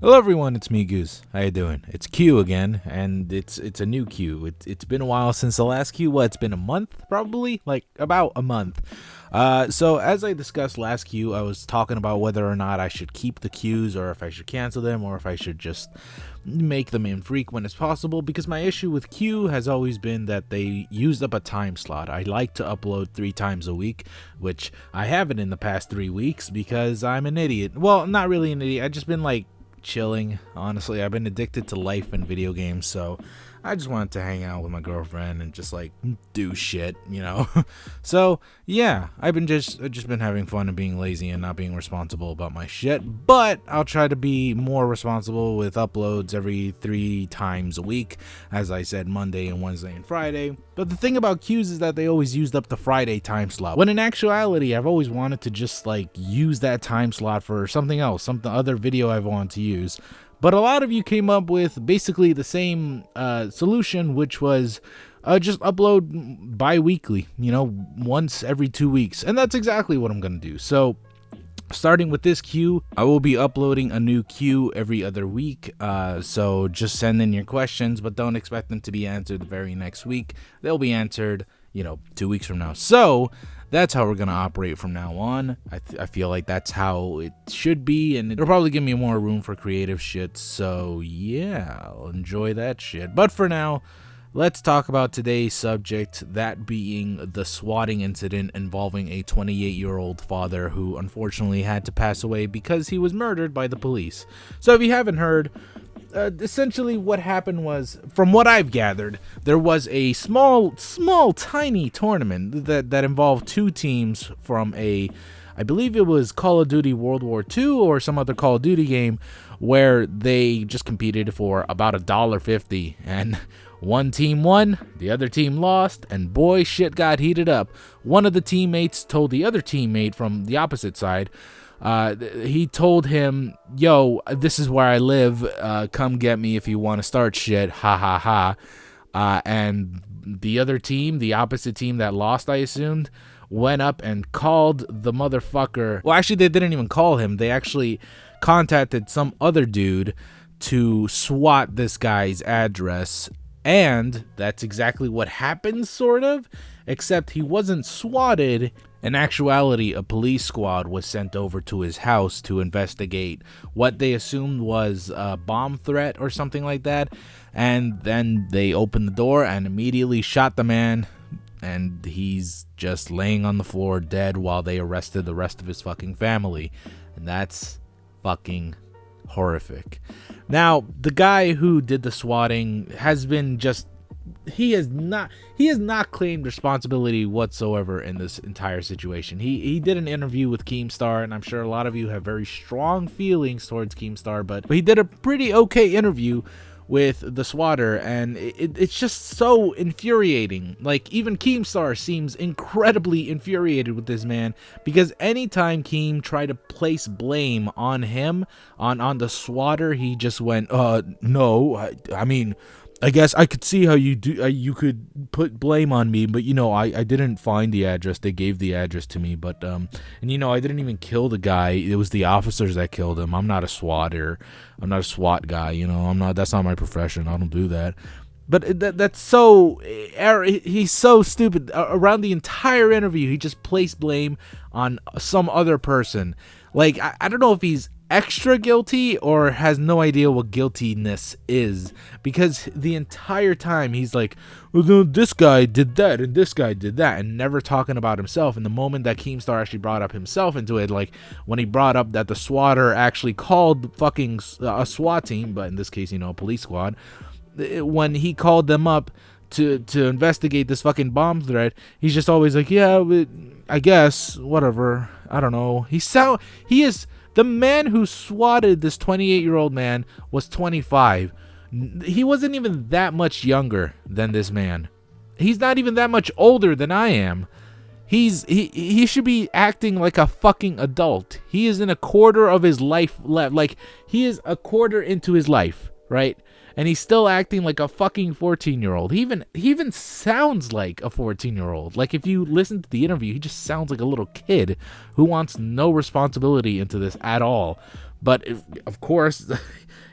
Hello everyone, it's me Goose. How you doing? It's Q again, and it's a new Q. It's been a while since the last Q. It's been a month probably, like about a month. So as I discussed last Q, I was talking about whether or not I should keep the Qs or if I should cancel them or if I should just make them infrequent as possible, because my issue with Q has always been that they used up a time slot. I like to upload 3 times a week, which I haven't in the past 3 weeks because I'm an idiot. Well, not really an idiot. I've just been like chilling. Honestly, I've been addicted to life and video games, so I just wanted to hang out with my girlfriend and just like do shit, you know. So yeah, I've been just been having fun and being lazy and not being responsible about my shit, but I'll try to be more responsible with uploads every 3 times a week, as I said, Monday and Wednesday and Friday. But the thing about Qs is that they always used up the Friday time slot, when in actuality I've always wanted to just like use that time slot for something else, some other video I've wanted to use. But a lot of you came up with basically the same solution, which was just upload bi-weekly, you know, once every 2 weeks. And that's exactly what I'm going to do. So starting with this Q, I will be uploading a new Q every other week. So just send in your questions, but don't expect them to be answered the very next week. They'll be answered, you know, 2 weeks from now. So that's how we're going to operate from now on. I feel like that's how it should be, and it'll probably give me more room for creative shit. So yeah, I'll enjoy that shit. But for now, let's talk about today's subject, that being the swatting incident involving a 28-year-old father who unfortunately had to pass away because he was murdered by the police. So if you haven't heard, essentially what happened was, from what I've gathered, there was a small tiny tournament that involved 2 teams from I believe it was Call of Duty World War II or some other Call of Duty game, where they just competed for about $1.50, and one team won, the other team lost, and boy, shit got heated up. One of the teammates told the other teammate from the opposite side, he told him, yo, this is where I live, come get me if you want to start shit, ha ha ha. And the other team, the opposite team that lost, I assumed, went up and called the motherfucker. Well, actually, they didn't even call him. They actually contacted some other dude to swat this guy's address. And that's exactly what happened, sort of, except he wasn't swatted. In actuality, a police squad was sent over to his house to investigate what they assumed was a bomb threat or something like that. And then they opened the door and immediately shot the man. And he's just laying on the floor dead while they arrested the rest of his fucking family. And that's fucking horrific. Now, the guy who did the swatting has been just, he has not claimed responsibility whatsoever in this entire situation. He did an interview with Keemstar, and I'm sure a lot of you have very strong feelings towards Keemstar, but he did a pretty okay interview with the swatter, and it's just so infuriating. Like, even Keemstar seems incredibly infuriated with this man, because anytime Keem tried to place blame on him, on the swatter, he just went, no, I mean, I guess I could see how you could put blame on me, but you know, I didn't find the address. They gave the address to me, but and you know, I didn't even kill the guy. It was the officers that killed him. I'm not a swatter. I'm not a SWAT guy, you know. That's not my profession. I don't do that. But that's so, he's so stupid. Around the entire interview, he just placed blame on some other person. Like, I don't know if he's extra guilty or has no idea what guiltiness is, because the entire time he's like, well, this guy did that and this guy did that, and never talking about himself. And the moment that Keemstar actually brought up himself into it, like when he brought up that the swatter actually called fucking a SWAT team, but in this case, you know, a police squad, when he called them up to investigate this fucking bomb threat, he's just always like, yeah, I guess, whatever, I don't know. He is the man who swatted this 28-year-old man was 25. He wasn't even that much younger than this man. He's not even that much older than I am. He should be acting like a fucking adult. He is in a quarter of his life left. Like, he is a quarter into his life, right? and he's still acting like a fucking 14-year-old. He even sounds like a 14-year-old. Like, if you listen to the interview, he just sounds like a little kid who wants no responsibility into this at all. But of course,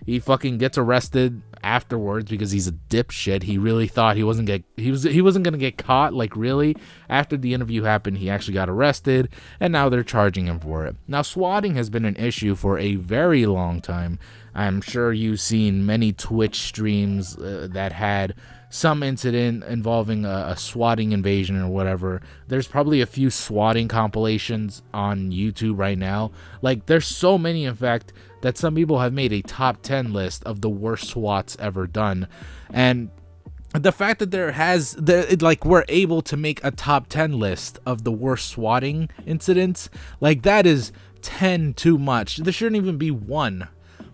he fucking gets arrested afterwards because he's a dipshit. He really thought he wasn't gonna get caught. Like, really, after the interview happened, he actually got arrested, and now they're charging him for it. Now, swatting has been an issue for a very long time. I'm sure you've seen many Twitch streams that had some incident involving a swatting invasion or whatever. There's probably a few swatting compilations on YouTube right now. Like, there's so many, in fact, that some people have made a top 10 list of the worst swats ever done. And the fact that we're able to make a top 10 list of the worst swatting incidents, like, that is 10 too much. There shouldn't even be one.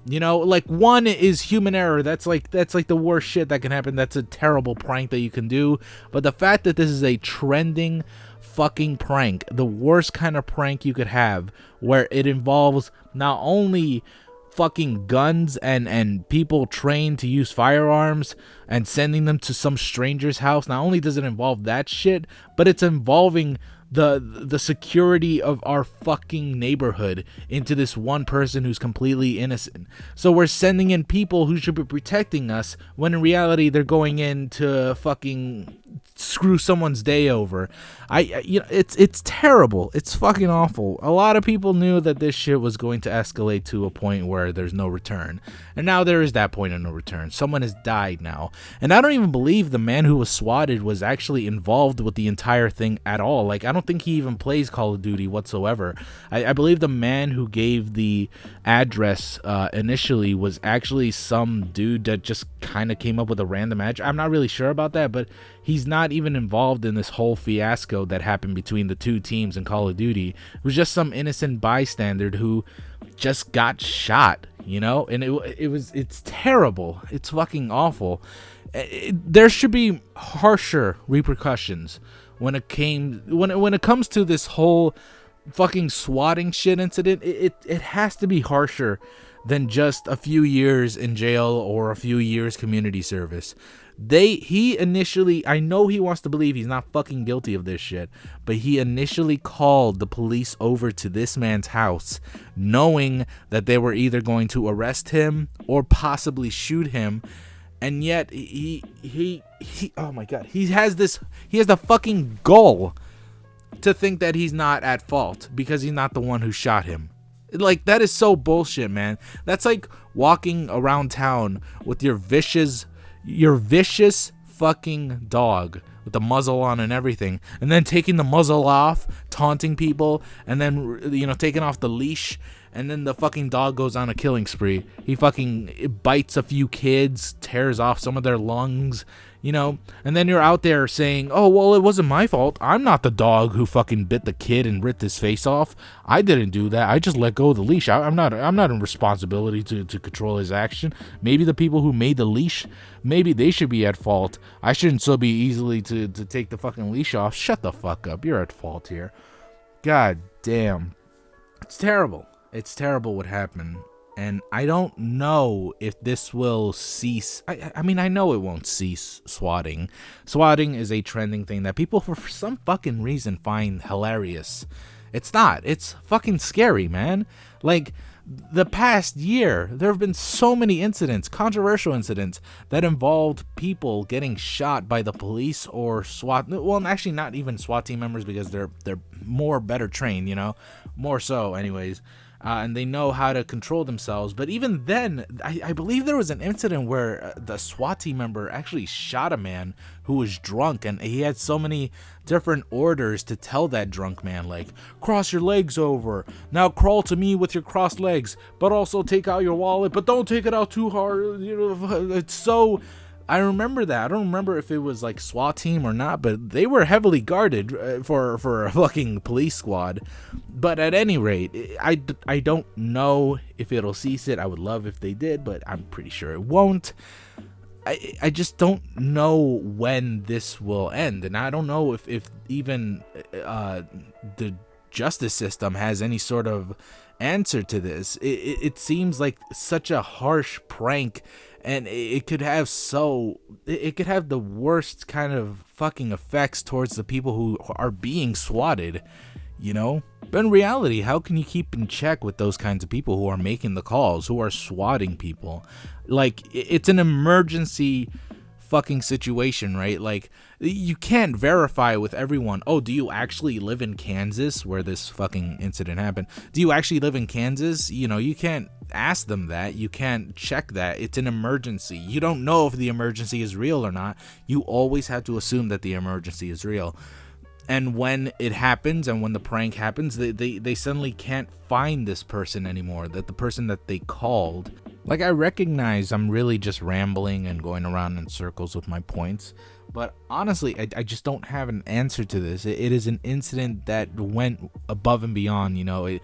You know, like, one is human error. That's like the worst shit that can happen. That's a terrible prank that you can do. But the fact that this is a trending fucking prank, the worst kind of prank you could have, where it involves not only fucking guns and people trained to use firearms and sending them to some stranger's house. Not only does it involve that shit, but it's involving the security of our fucking neighborhood into this one person who's completely innocent. So we're sending in people who should be protecting us, when in reality they're going in to fucking screw someone's day over. It's terrible. It's fucking awful. A lot of people knew that this shit was going to escalate to a point where there's no return, and now there is that point of no return. Someone has died now, and I don't even believe the man who was swatted was actually involved with the entire thing at all. Like, I don't think he even plays Call of Duty whatsoever. I believe the man who gave the address initially was actually some dude that just kind of came up with a random address. I'm not really sure about that, but he's not even involved in this whole fiasco that happened between the two teams in Call of Duty. It was just some innocent bystander who just got shot, you know? And it's terrible. It's fucking awful. There should be harsher repercussions when it comes to this whole fucking swatting shit incident. It has to be harsher than just a few years in jail or a few years community service. He initially, I know he wants to believe he's not fucking guilty of this shit, but he initially called the police over to this man's house, knowing that they were either going to arrest him or possibly shoot him. And yet he oh my god, he has the fucking gall to think that he's not at fault because he's not the one who shot him. Like, that is so bullshit, man. That's like walking around town with your vicious fucking dog with the muzzle on and everything, and then taking the muzzle off, taunting people, and then, you know, taking off the leash, and then the fucking dog goes on a killing spree. He fucking bites a few kids, tears off some of their lungs, you know, and then you're out there saying, oh, well, it wasn't my fault. I'm not the dog who fucking bit the kid and ripped his face off. I didn't do that. I just let go of the leash. I'm not in responsibility to control his action. Maybe the people who made the leash, maybe they should be at fault. I shouldn't so be easily to take the fucking leash off. Shut the fuck up. You're at fault here. God damn. It's terrible. It's terrible what happened. And I don't know if this will cease. I mean, I know it won't cease swatting. Swatting is a trending thing that people, for some fucking reason, find hilarious. It's not. It's fucking scary, man. Like, the past year, there have been so many incidents, controversial incidents, that involved people getting shot by the police or SWAT. Well, actually, not even SWAT team members, because they're more better trained, you know, more so, anyways. And they know how to control themselves. But even then, I believe there was an incident where the SWAT team member actually shot a man who was drunk, and he had so many different orders to tell that drunk man, like, cross your legs over, now crawl to me with your crossed legs, but also take out your wallet, but don't take it out too hard. You know, it's so... I remember that. I don't remember if it was like SWAT team or not, but they were heavily guarded for a fucking police squad. But at any rate, I don't know if it'll cease it. I would love if they did, but I'm pretty sure it won't. I just don't know when this will end, and I don't know if even the justice system has any sort of answer to this. It seems like such a harsh prank, and it could have the worst kind of fucking effects towards the people who are being swatted, you know? But in reality, how can you keep in check with those kinds of people who are making the calls, who are swatting people? Like, it's an emergency fucking situation, right? Like, you can't verify with everyone, oh, do you actually live in Kansas where this fucking incident happened? Do you actually live in Kansas? You know, you can't ask them that. You can't check that. It's an emergency. You don't know if the emergency is real or not. You always have to assume that the emergency is real. And when it happens, and when the prank happens, they suddenly can't find this person anymore, that the person that they called. Like, I recognize I'm really just rambling and going around in circles with my points, but honestly, I just don't have an answer to this. It is an incident that went above and beyond, you know.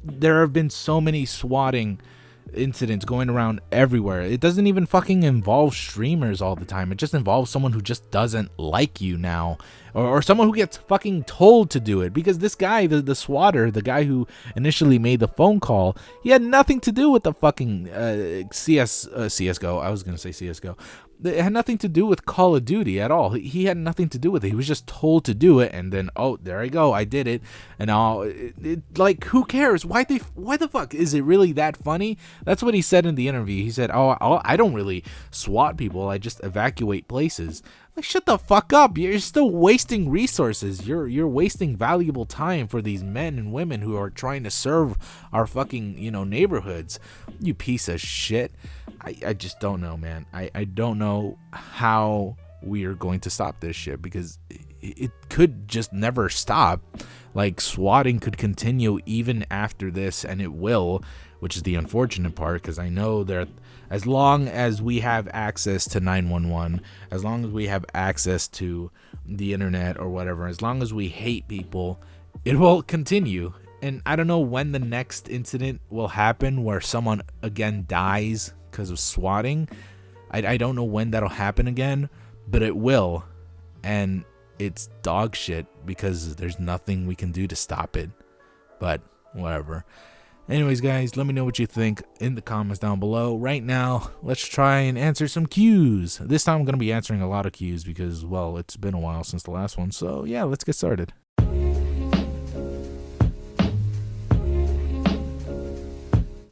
There have been so many swatting incidents going around everywhere. It doesn't even fucking involve streamers all the time. It just involves someone who just doesn't like you now, or someone who gets fucking told to do it. Because this guy, the swatter, the guy who initially made the phone call, he had nothing to do with the fucking CSGO. I was gonna say CSGO. It had nothing to do with Call of Duty at all. He had nothing to do with it. He was just told to do it, and then, oh, there I go, I did it. And like, who cares? Why the fuck? Is it really that funny? That's what he said in the interview. He said, oh, I don't really SWAT people. I just evacuate places. Like, shut the fuck up. You're still wasting resources. You're wasting valuable time for these men and women who are trying to serve our fucking, you know, neighborhoods. You piece of shit. I just don't know, man. I don't know how we are going to stop this shit, because it could just never stop. Like, swatting could continue even after this, and it will, which is the unfortunate part, because I know that as long as we have access to 911, as long as we have access to the internet or whatever, as long as we hate people, it will continue. And I don't know when the next incident will happen where someone again dies because of swatting. I don't know when that'll happen again, but it will. And it's dog shit because there's nothing we can do to stop it. But whatever. Anyways, guys, let me know what you think in the comments down below. Right now, let's try and answer some Qs. This time I'm going to be answering a lot of Qs because, well, it's been a while since the last one. So yeah, let's get started.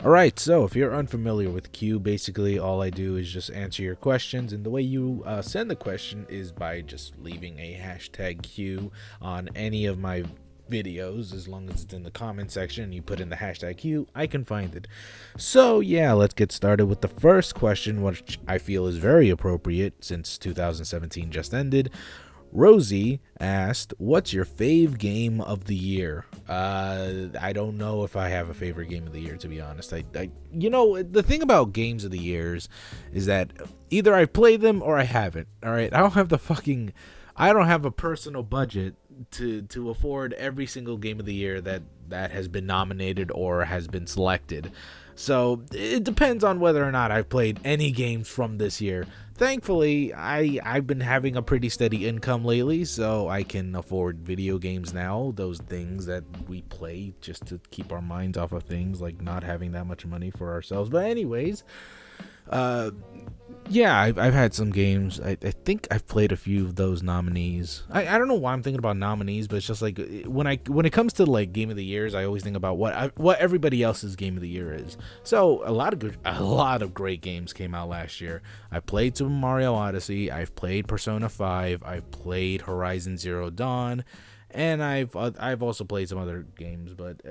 Alright, so if you're unfamiliar with Q, basically all I do is just answer your questions, and the way you send the question is by just leaving a hashtag Q on any of my videos. As long as it's in the comment section and you put in the hashtag Q, I can find it. So yeah, let's get started with the first question, which I feel is very appropriate since 2017 just ended. Rosie asked, what's your fave game of the year? I don't know if I have a favorite game of the year, to be honest. You know, the thing about games of the years is that either I play them or I haven't. All right, I don't have a personal budget to afford every single game of the year that has been nominated or has been selected. So it depends on whether or not I've played any games from this year. Thankfully, I've been having a pretty steady income lately, so I can afford video games now, those things that we play just to keep our minds off of things, like not having that much money for ourselves. But anyways, yeah, I've had some games. I think I've played a few of those nominees. I don't know why I'm thinking about nominees, but it's just like when it comes to like game of the years, I always think about what everybody else's game of the year is. So a lot of great games came out last year. I played Super Mario Odyssey. I've played Persona 5. I've played Horizon Zero Dawn. And I've also played some other games, but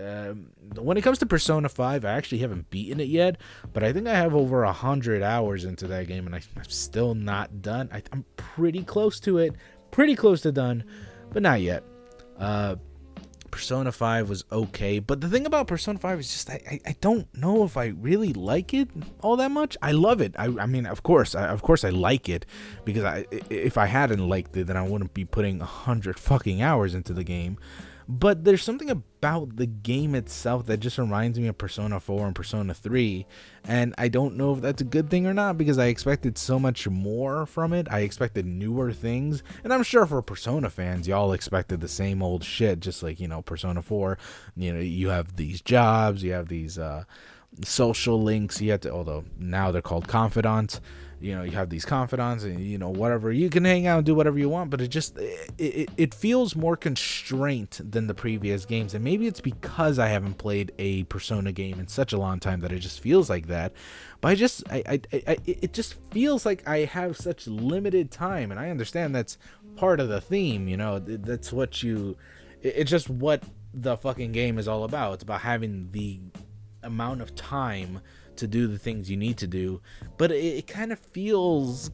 when it comes to Persona 5, I actually haven't beaten it yet, but I think I have over 100 hours into that game, and I'm still not done. I'm pretty close to it, pretty close to done, but not yet. Persona 5 was okay, but the thing about Persona 5 is just I don't know if I really like it all that much. I love it. I mean, of course I like it, because if I hadn't liked it, then I wouldn't be putting 100 fucking hours into the game. But there's something about the game itself that just reminds me of Persona 4 and Persona 3, and I don't know if that's a good thing or not, because I expected so much more from it. I expected newer things, and I'm sure for Persona fans, y'all expected the same old shit, just like, Persona 4. You have these jobs, you have these social links, you have to, although now they're called confidants. You have these confidants, and whatever, you can hang out and do whatever you want, but it feels more constraint than the previous games. And maybe it's because I haven't played a Persona game in such a long time that it just feels like that. But it just feels like I have such limited time, and I understand that's part of the theme. That's it's just what the fucking game is all about. It's about having the amount of time to do the things you need to do, but it kind of feels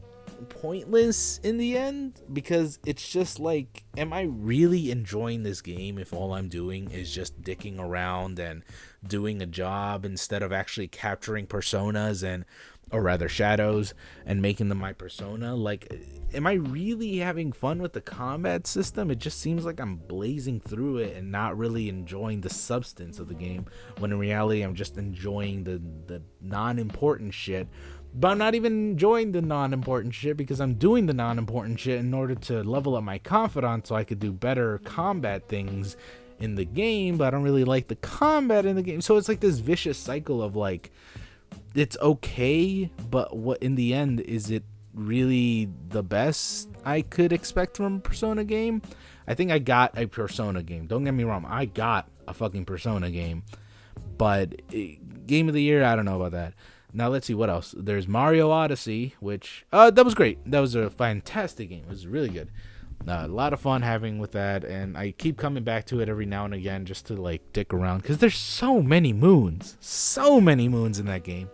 pointless in the end, because it's just like, am I really enjoying this game if all I'm doing is just dicking around and doing a job instead of actually capturing personas, or rather shadows, and making them my persona? Like, am I really having fun with the combat system? It just seems like I'm blazing through it and not really enjoying the substance of the game, when in reality I'm just enjoying the non-important shit. But I'm not even enjoying the non-important shit, because I'm doing the non-important shit in order to level up my confidence so I could do better combat things in the game, but I don't really like the combat in the game. So it's like this vicious cycle of like, it's okay, but what in the end, is it really the best I could expect from a Persona game? I think I got a Persona game. Don't get me wrong, I got a fucking Persona game. But game of the year, I don't know about that. Now let's see what else. There's Mario Odyssey, which that was great. That was a fantastic game. It was really good. A lot of fun having with that, and I keep coming back to it every now and again just to like dick around, because there's so many moons in that game.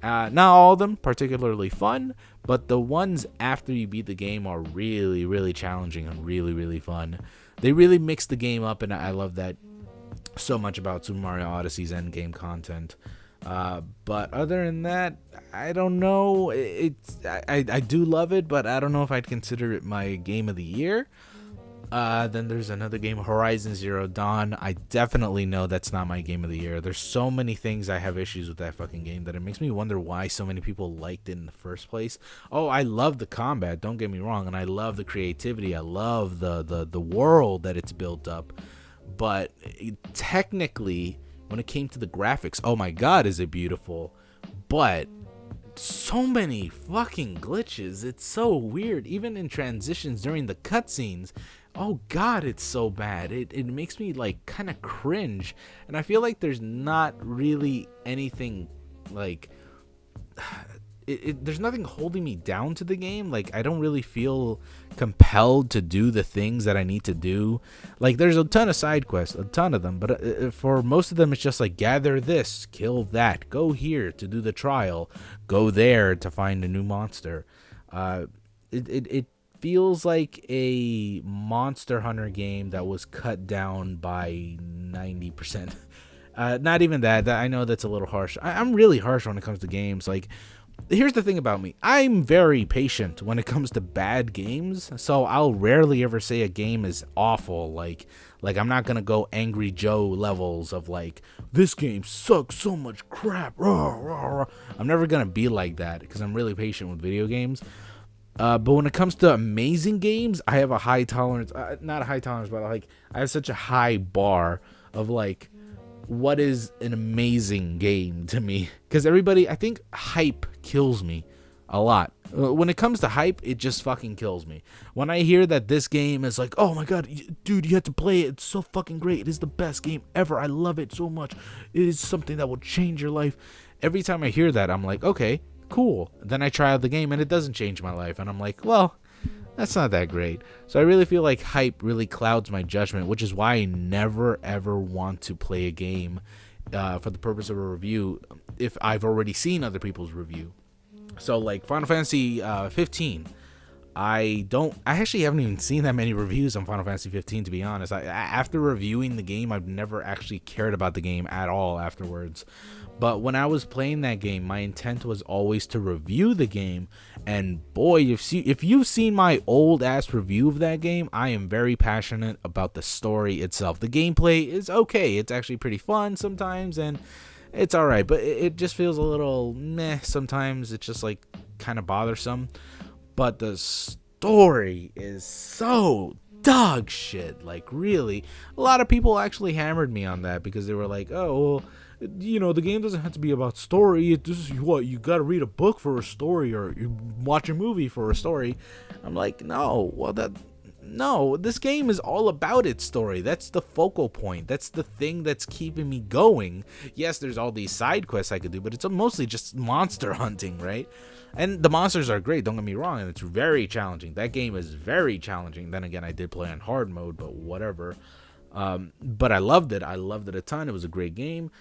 Not all of them particularly fun, but the ones after you beat the game are really, really challenging and really, really fun. They really mix the game up, and I love that so much about Super Mario Odyssey's endgame content. But other than that, I don't know. I do love it, but I don't know if I'd consider it my game of the year. Then there's another game, Horizon Zero Dawn. I definitely know that's not my game of the year. There's so many things I have issues with that fucking game that it makes me wonder why so many people liked it in the first place. Oh, I love the combat, don't get me wrong, and I love the creativity. I love the world that it's built up. But technically, when it came to the graphics, oh my god, is it beautiful. But so many fucking glitches. It's so weird. Even in transitions during the cutscenes, oh god, it's so bad. It makes me like kind of cringe. And I feel like there's not really anything like there's nothing holding me down to the game. Like, I don't really feel compelled to do the things that I need to do. Like, there's a ton of side quests, a ton of them, but for most of them, it's just like, gather this, kill that, go here to do the trial, go there to find a new monster. It feels like a Monster Hunter game that was cut down by 90%. Not even that. I know that's a little harsh. I'm really harsh when it comes to games. Like, here's the thing about me. I'm very patient when it comes to bad games, so I'll rarely ever say a game is awful. Like I'm not gonna go Angry Joe levels of like, this game sucks so much crap. I'm never gonna be like that, because I'm really patient with video games. But when it comes to amazing games, I have a high tolerance. Not a high tolerance, but like, I have such a high bar of like, what is an amazing game to me? Because I think hype kills me a lot. When it comes to hype, it just fucking kills me. When I hear that this game is like, oh my god, dude, you have to play it, it's so fucking great, it is the best game ever, I love it so much, it is something that will change your life. Every time I hear that, I'm like, okay, cool. Then I try out the game and it doesn't change my life, and I'm like, well, that's not that great. So I really feel like hype really clouds my judgment, which is why I never ever want to play a game for the purpose of a review if I've already seen other people's review. So like Final Fantasy 15, I actually haven't even seen that many reviews on Final Fantasy 15, to be honest. After reviewing the game, I've never actually cared about the game at all afterwards. But when I was playing that game, my intent was always to review the game. And boy, if you've seen my old ass review of that game, I am very passionate about the story itself. The gameplay is okay. It's actually pretty fun sometimes, and it's alright. But it just feels a little meh sometimes. It's just like kind of bothersome. But the story is so dog shit. Like, really, a lot of people actually hammered me on that because they were like, oh, well, the game doesn't have to be about story. This is what you got to read a book for a story, or you watch a movie for a story. I'm like, no, this game is all about its story. That's the focal point. That's the thing that's keeping me going. Yes, there's all these side quests I could do, but it's mostly just monster hunting, right? And the monsters are great, don't get me wrong, and it's very challenging. That game is very challenging. Then again, I did play on hard mode, but whatever. But I loved it. I loved it a ton. It was a great game.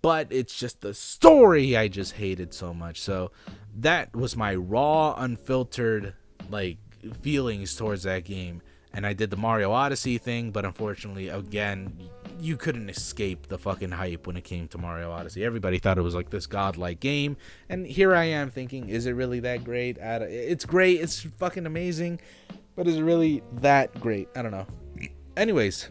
But it's just the story I just hated so much. So that was my raw, unfiltered, like, feelings towards that game. And I did the Mario Odyssey thing, but unfortunately, again, you couldn't escape the fucking hype when it came to Mario Odyssey. Everybody thought it was like this godlike game, and here I am thinking, is it really that great? It's great, it's fucking amazing, but is it really that great? I don't know. Anyways,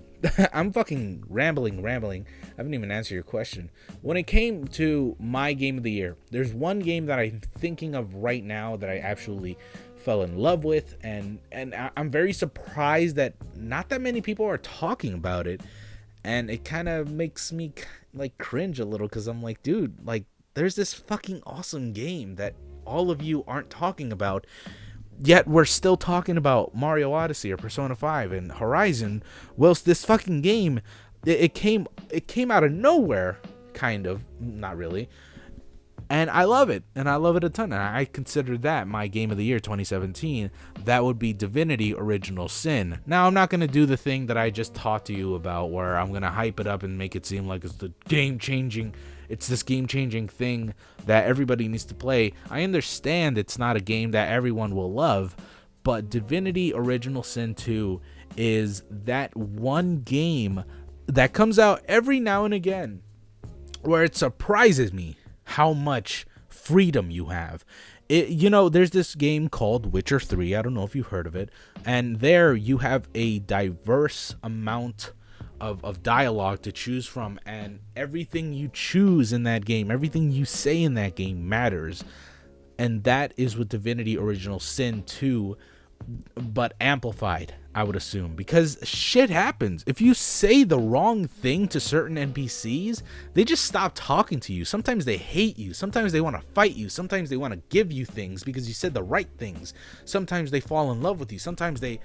I'm fucking rambling. I haven't even answered your question. When it came to my game of the year, there's one game that I'm thinking of right now that I actually fell in love with, and I'm very surprised that not that many people are talking about it, and it kind of makes me like cringe a little, because I'm like, dude, like, there's this fucking awesome game that all of you aren't talking about, yet we're still talking about Mario Odyssey or Persona 5 and Horizon, whilst this fucking game, it came out of nowhere, kind of, not really. And I love it, and I love it a ton. And I consider that my game of the year 2017. That would be Divinity Original Sin. Now, I'm not going to do the thing that I just talked to you about, where I'm going to hype it up and make it seem like it's this game-changing thing that everybody needs to play. I understand it's not a game that everyone will love, but Divinity Original Sin 2 is that one game that comes out every now and again where it surprises me how much freedom you have. There's this game called Witcher 3. I don't know if you've heard of it. And there you have a diverse amount of dialogue to choose from. And everything you choose in that game, everything you say in that game matters. And that is with Divinity Original Sin 2, but amplified, I would assume, because shit happens. If you say the wrong thing to certain NPCs, they just stop talking to you. Sometimes they hate you. Sometimes they want to fight you. Sometimes they want to give you things because you said the right things. Sometimes they fall in love with you. Sometimes they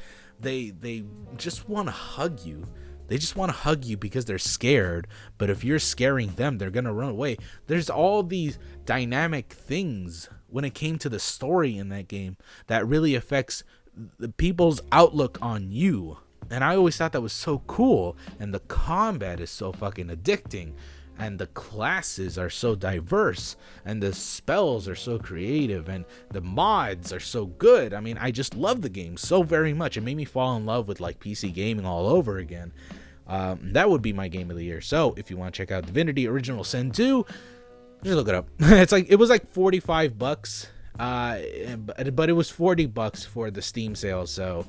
just want to hug you. They just want to hug you because they're scared. But if you're scaring them, they're going to run away. There's all these dynamic things when it came to the story in that game that really affects the people's outlook on you. And I always thought that was so cool. And the combat is so fucking addicting. And the classes are so diverse. And the spells are so creative. And the mods are so good. I mean, I just love the game so very much. It made me fall in love with like PC gaming all over again. That would be my game of the year. So if you want to check out Divinity Original Sin 2, just look it up. It was like $45. But it was $40 for the Steam sale, so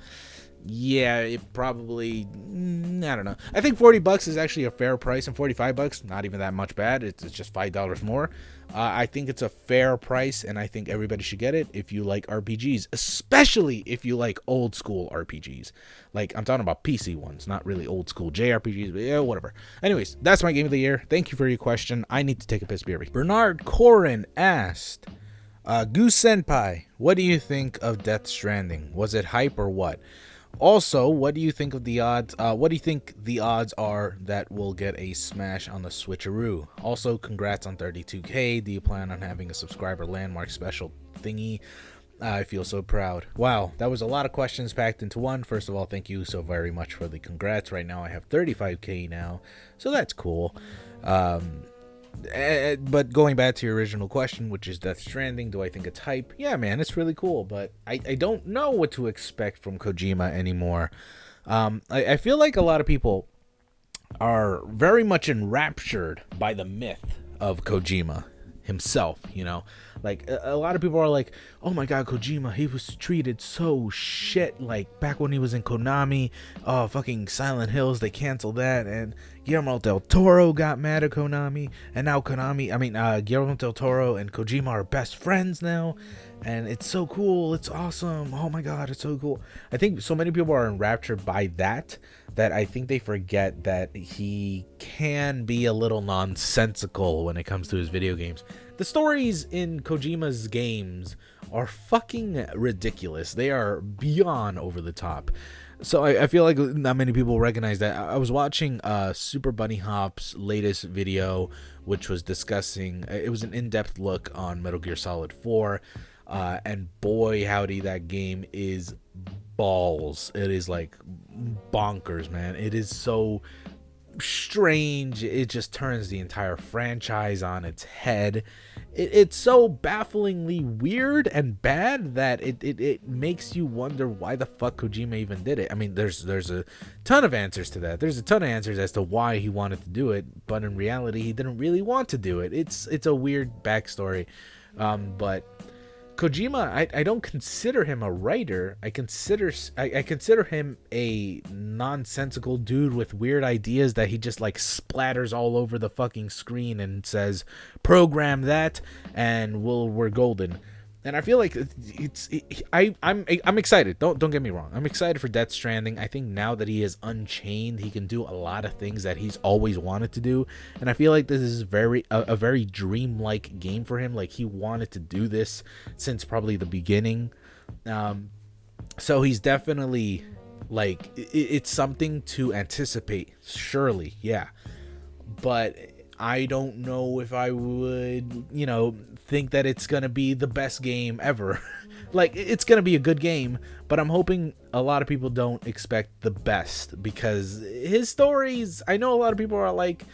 yeah, it probably, I don't know. I think $40 is actually a fair price, and $45, not even that much bad. It's just $5 more. I think it's a fair price, and I think everybody should get it if you like RPGs, especially if you like old school RPGs. Like, I'm talking about PC ones, not really old school JRPGs, but yeah, whatever. Anyways, that's my game of the year. Thank you for your question. I need to take a piss, BRB. Bernard Corin asked, Goose Senpai, what do you think of Death Stranding? Was it hype or what? Also, what do you think of the odds? What do you think the odds are that we'll get a Smash on the Switcheroo? Also, congrats on 32K. Do you plan on having a subscriber landmark special thingy? I feel so proud. Wow, that was a lot of questions packed into one. First of all, thank you so very much for the congrats. Right now, I have 35K now, so that's cool. But going back to your original question, which is Death Stranding, do I think it's hype? Yeah, man, it's really cool, but I don't know what to expect from Kojima anymore. I feel like a lot of people are very much enraptured by the myth of Kojima himself, you know? Like, a lot of people are like, oh my god, Kojima, he was treated so shit, like, back when he was in Konami. Oh, fucking Silent Hills, they canceled that, and Guillermo del Toro got mad at Konami, and now Guillermo del Toro and Kojima are best friends now, and it's so cool, it's awesome, oh my god, it's so cool. I think so many people are enraptured by that I think they forget that he can be a little nonsensical when it comes to his video games. The stories in Kojima's games are fucking ridiculous. They are beyond over the top. So I feel like not many people recognize that. I was watching Super Bunny Hop's latest video, which was discussing, it was an in-depth look on Metal Gear Solid 4, and boy howdy, that game is balls. It is like bonkers, man. It is so strange. It just turns the entire franchise on its head. It's so bafflingly weird and bad that it makes you wonder why the fuck Kojima even did it. I mean, there's a ton of answers to that. There's a ton of answers as to why he wanted to do it, but in reality, he didn't really want to do it. It's a weird backstory, but Kojima, I don't consider him a writer. I consider him a nonsensical dude with weird ideas that he just like splatters all over the fucking screen and says, "Program that, and we're golden." And I feel like I'm excited. Don't get me wrong. I'm excited for Death Stranding. I think now that he is unchained, he can do a lot of things that he's always wanted to do. And I feel like this is a very dreamlike game for him. Like he wanted to do this since probably the beginning. So he's definitely like it's something to anticipate. Surely, yeah. But I don't know if I would, think that it's going to be the best game ever. Like, it's going to be a good game, but I'm hoping a lot of people don't expect the best because his stories, I know a lot of people are like,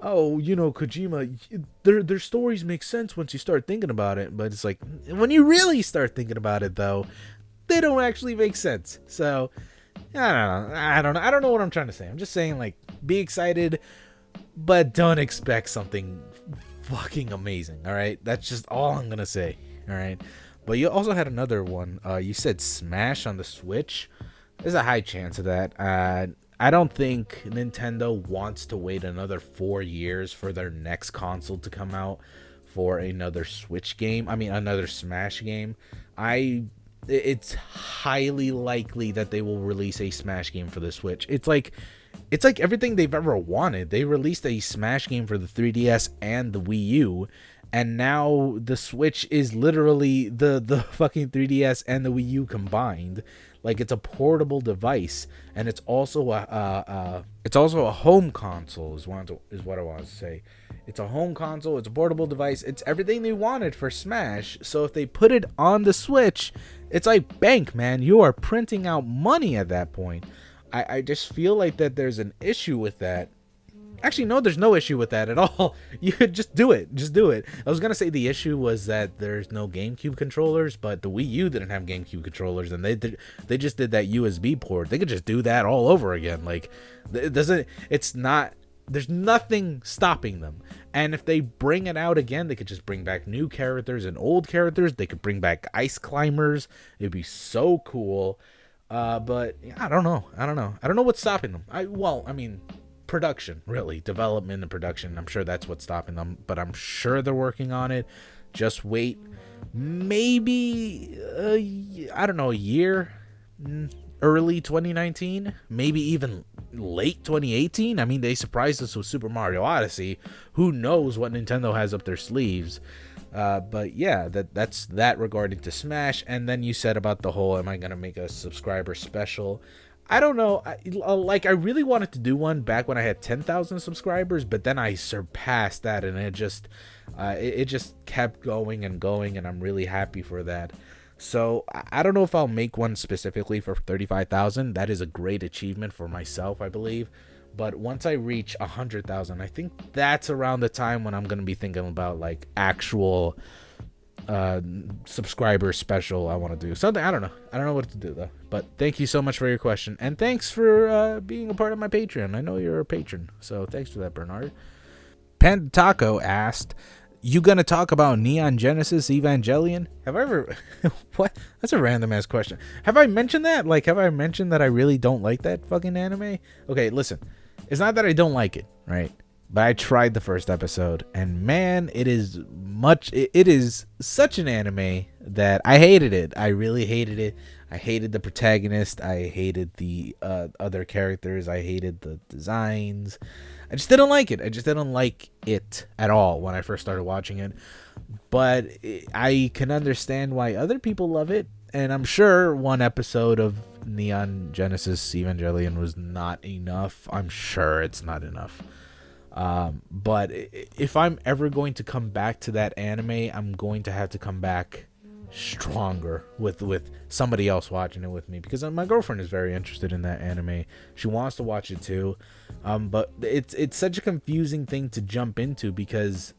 oh, Kojima, their stories make sense once you start thinking about it. But it's like, when you really start thinking about it, though, they don't actually make sense. So, I don't know what I'm trying to say. I'm just saying, like, be excited, but don't expect something fucking amazing. All right, that's just all I'm gonna say. All right, but you also had another one. You said Smash on the Switch. There's a high chance of that. I don't think Nintendo wants to wait another 4 years for their next console to come out for another Switch game. I mean, another Smash game. It's highly likely that they will release a Smash game for the Switch. It's like everything they've ever wanted. They released a Smash game for the 3DS and the Wii U, and now the Switch is literally the fucking 3DS and the Wii U combined. Like, it's a portable device, and it's also a home console is what I want to say. It's a home console, it's a portable device, it's everything they wanted for Smash. So if they put it on the Switch, it's like bank, man. You are printing out money at that point. I just feel like that there's an issue with that. Actually, no, there's no issue with that at all. You could just do it. Just do it. I was going to say the issue was that there's no GameCube controllers, but the Wii U didn't have GameCube controllers, and they just did that USB port. They could just do that all over again. Like, there's nothing stopping them. And if they bring it out again, they could just bring back new characters and old characters. They could bring back ice climbers. It'd be so cool. But I don't know. I don't know what's stopping them. Production, really. Development and production. I'm sure that's what's stopping them, but I'm sure they're working on it. Just wait. Maybe, a year. Early 2019. Maybe even late 2018. I mean, they surprised us with Super Mario Odyssey. Who knows what Nintendo has up their sleeves. But yeah, that's that regarding to Smash. And then you said about the whole, am I gonna make a subscriber special? I don't know. I really wanted to do one back when I had 10,000 subscribers, but then I surpassed that, and it just kept going and going, and I'm really happy for that. So I don't know if I'll make one specifically for 35,000. That is a great achievement for myself, I believe. But once I reach 100,000, I think that's around the time when I'm gonna be thinking about like actual subscriber special I want to do something. I don't know what to do though. But thank you so much for your question, and thanks for being a part of my Patreon. I know you're a patron, so thanks for that, Bernard. Panda Taco asked, you gonna talk about Neon Genesis Evangelion? Have I ever what? That's a random ass question. Have I mentioned that? Like, have I mentioned that I really don't like that fucking anime? Okay, listen, it's not that I don't like it, right? But I tried the first episode, and man, it is such an anime that I hated it. I really hated it. I hated the protagonist. I hated the other characters. I hated the designs. I just didn't like it. I just didn't like it at all when I first started watching it. But I can understand why other people love it, and I'm sure one episode of Neon Genesis Evangelion was not enough. I'm sure it's not enough. But if I'm ever going to come back to that anime, I'm going to have to come back stronger with somebody else watching it with me, because my girlfriend is very interested in that anime. She wants to watch it too. But it's such a confusing thing to jump into, because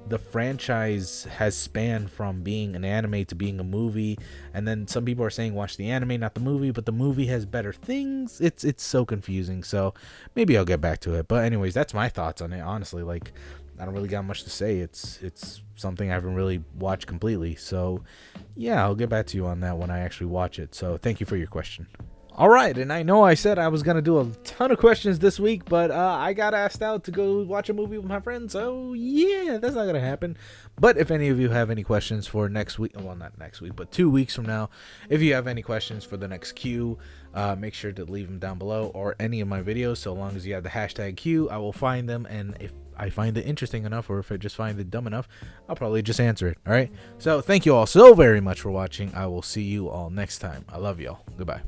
the franchise has spanned from being an anime to being a movie, and then some people are saying watch the anime, not the movie, but the movie has better things. It's so confusing. So maybe I'll get back to it. But anyways, that's my thoughts on it. Honestly, like, I don't really got much to say. It's something I haven't really watched completely. So yeah, I'll get back to you on that when I actually watch it. So thank you for your question. All right, and I know I said I was going to do a ton of questions this week, but I got asked out to go watch a movie with my friends, so yeah, that's not going to happen. But if any of you have any questions for next week, well, not next week, but 2 weeks from now, if you have any questions for the next Q, make sure to leave them down below, or any of my videos. So long as you have the hashtag Q, I will find them, and if I find it interesting enough, or if I just find it dumb enough, I'll probably just answer it. All right, so thank you all so very much for watching. I will see you all next time. I love y'all. Goodbye.